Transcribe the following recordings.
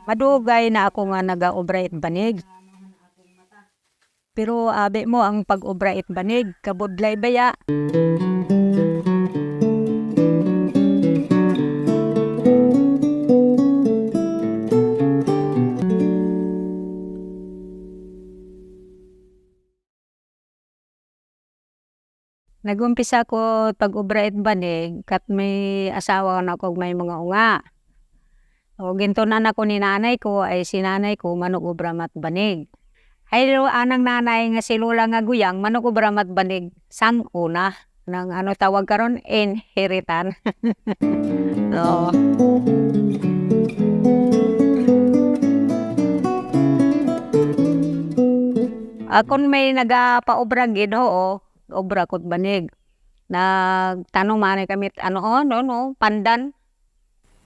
Madugay na ako nga nag-obra it banig. Pero abi mo ang pag-obra it banig, kabudlay baya. Nagumpisa ko pag-obra it banig, kat may asawa na ko may mga unga. O gintunan ako ni nanay ko, ay si nanay ko manug-obra mat banig. Ay anang nanay nga si Lola nga guyang manug-obra mat banig sang una. Nang ano tawag karon inheritan. Oo. Akon may nagapaobra gid oo, obra kot banig. Nagtanong man kami ano no, pandan.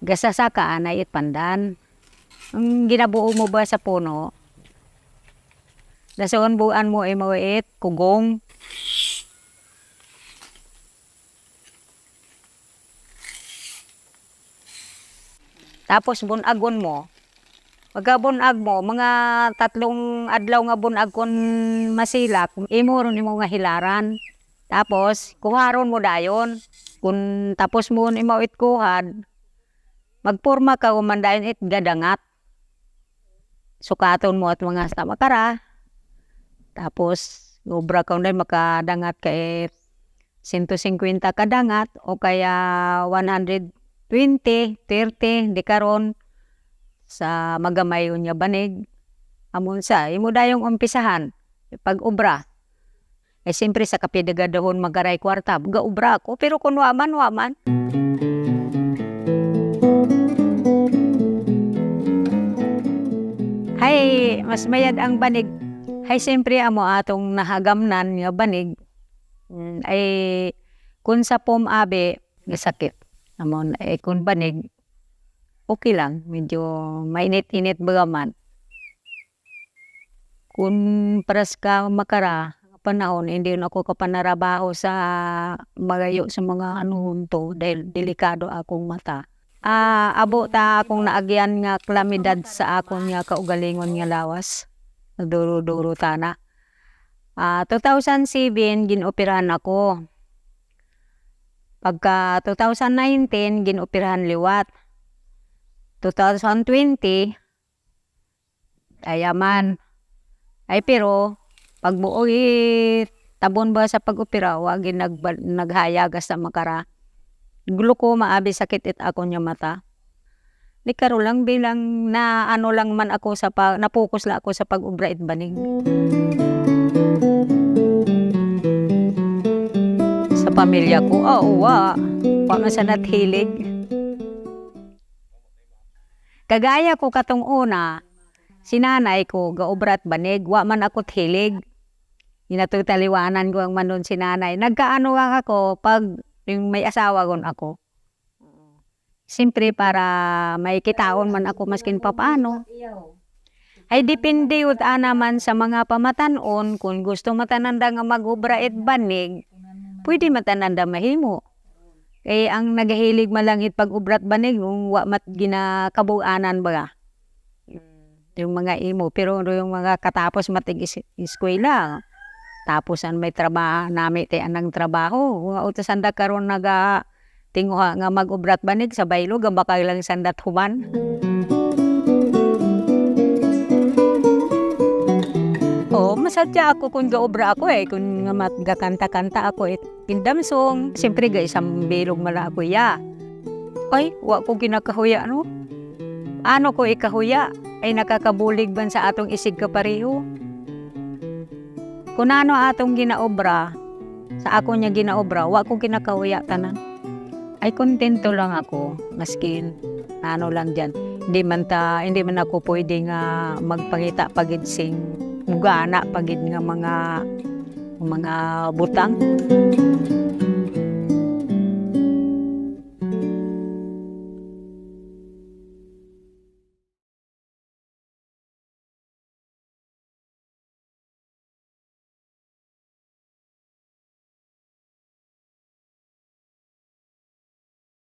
Gasasaka na it pandan. Ang ginabuo mo ba sa puno? Dason buan mo ay mawait kugong. Tapos bunagon mo. Pagka-bunag mo, mga 3 adlaw nga bunag kon masilak, imo ron imo nga hilaran. Tapos kuharon mo dayon. Kung tapos mo imo it kuhad, magporma ka umandayon it gadangat. Sukaton mo at mga tamakara. Tapos obra ka unday makadangat ka 150 kadangat o kaya 120, 30 di karon sa magamayon nga banig. Amon sa imo dayong umpisahan pag-obra. Eh siyempre sa kapidagadahon magaray kwarta, ga-obra ko pero kun waman. Hay mas mayad ang banig. Hay siyempre amo atong nahagamnan nga banig. Ay kun sa abi nga sakit. Amon ay kun banig okay lang, medyo mainit-init bagaman. Kung paras ka makara, panahon, hindi na ako kapanarabaho sa magayo sa mga to dahil delikado akong mata. Abo ta akong naagyan nga klamidad sa akong nga kaugalingon nga lawas. Duro-duro tana. 2007, ginoperahan ako. Pagka 2019, ginoperahan liwat. 2020, ayaman. Ay pero, pagbuo tabon ba sa pag-opera, wagin naghayagas sa makara. Glaucoma abi sakit it ako nya mata. Di karo lang bilang na ano lang man ako sa napokus la ako sa pag-obra it banig. Sa pamilya ko, wa man sa nathilig. Kagaya ko katong una, si nanay ko gaobrat banig, wa man ako hilig. Inatutaliwanan ko ang manon si nanay. Nagkaano lang ako pag yung may asawa gon ako. Siyempre para may kitaon man ako maskin papaano. Ay depende yun naman sa mga pamatanon kung gusto matananda nga mag-obra it banig, pwede matananda mahimo. Kaya ang nagahilig malangit pag-obrat banig, yung wa mat ginakabuanan ba. Yung mga imo, pero yung mga katapos matig-eskwela, taposan may trabaho, nami tayo ng trabaho. Utasan da karon naga tinguha nga mag-obrat banig sa baylo, gabakay lang sandat human. Masadya ako kung gaobra ako kung nga magkakanta-kanta ako kindamsong, siyempre ga isang bilog mala ako ya. Ay, wa ko ginakahuya no? Ano ko ikahuya? Ay nakakabulig ban sa atong isig kapareho? Kung ano atong ginaobra, sa ako niya ginaobra, wa ko ginakahuya tanan. Ay kontento lang ako, maskin ano lang dyan. Hindi man ako pwede nga magpangita pagidsing mugana pagid nga mga butang.